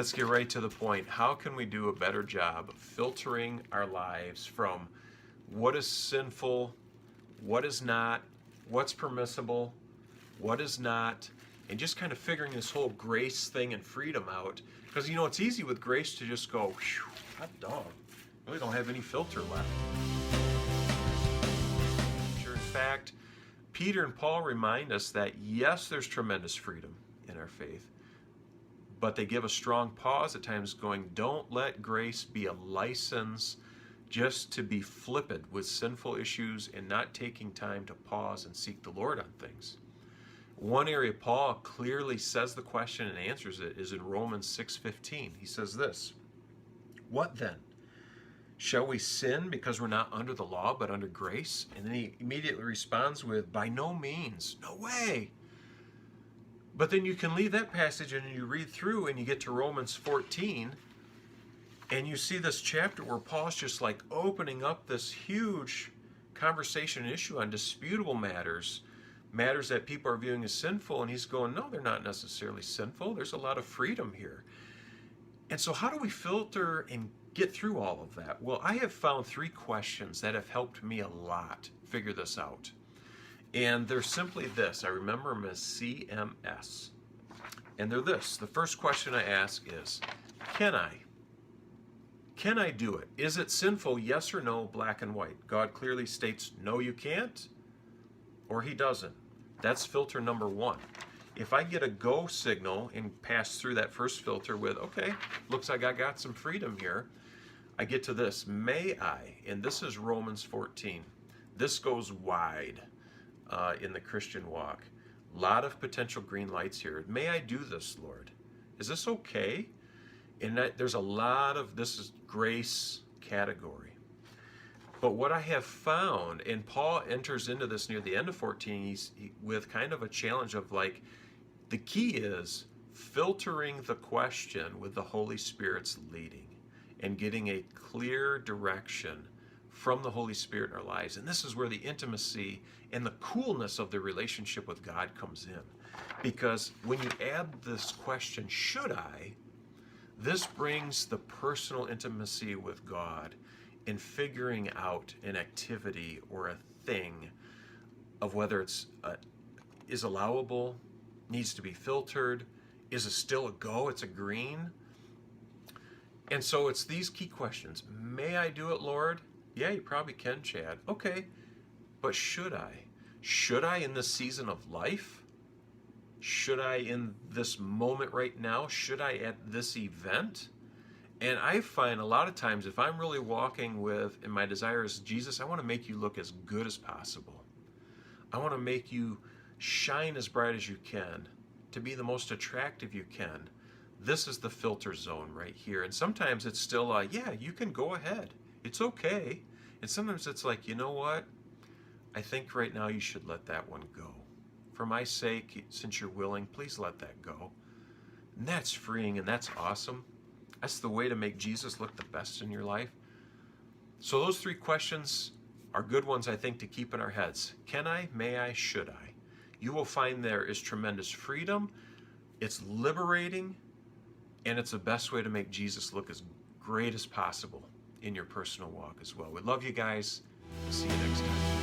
Let's get right to the point. How can we do a better job of filtering our lives from what is sinful, what is not, what's permissible, what is not, and just kind of figuring this whole grace thing and freedom out? Because, it's easy with grace to just go, hot dog. Really don't have any filter left. In fact, Peter and Paul remind us that yes, there's tremendous freedom in our faith, but they give a strong pause at times going, don't let grace be a license just to be flippant with sinful issues and not taking time to pause and seek the Lord on things. One area Paul clearly says the question and answers it is in Romans 6:15. He says this, "What then? Shall we sin because we're not under the law but under grace?" And then he immediately responds with, "By no means, no way." But then you can leave that passage and you read through and you get to Romans 14 and you see this chapter where Paul's just like opening up this huge conversation and issue on disputable matters that people are viewing as sinful, and he's going, no, they're not necessarily sinful. There's a lot of freedom here. And so how do we filter and get through all of that? Well, I have found 3 questions that have helped me a lot figure this out. And they're simply this. I remember them as CMS. And they're this. The first question I ask is, can I? Can I do it? Is it sinful? Yes or no, black and white. God clearly states, no, you can't, or he doesn't. That's filter number 1. If I get a go signal and pass through that first filter with, okay, looks like I got some freedom here, I get to this, may I? And this is Romans 14. This goes wide. In the Christian walk. A lot of potential green lights here. May I do this, Lord? Is this okay? And there's a lot of, this is grace category. But what I have found, and Paul enters into this near the end of 14 with kind of a challenge of like, the key is filtering the question with the Holy Spirit's leading and getting a clear direction from the Holy Spirit in our lives. And this is where the intimacy and the coolness of the relationship with God comes in. Because when you add this question, should I? This brings the personal intimacy with God in figuring out an activity or a thing of whether it's is allowable, needs to be filtered, is it still a go, it's a green. And so it's these key questions. May I do it, Lord? Yeah, you probably can, Chad. Okay, but should I? Should I in this season of life? Should I in this moment right now? Should I at this event? And I find a lot of times if I'm really walking with, and my desire is, Jesus, I want to make you look as good as possible. I want to make you shine as bright as you can, to be the most attractive you can. This is the filter zone right here. And sometimes it's still, yeah, you can go ahead. It's okay. And sometimes it's like, you know what? I think right now you should let that one go. For my sake, since you're willing, please let that go. And that's freeing and that's awesome. That's the way to make Jesus look the best in your life. So those 3 questions are good ones, I think, to keep in our heads. Can I? May I? Should I? You will find there is tremendous freedom. It's liberating. And it's the best way to make Jesus look as great as possible in your personal walk as well. We love you guys. See you next time.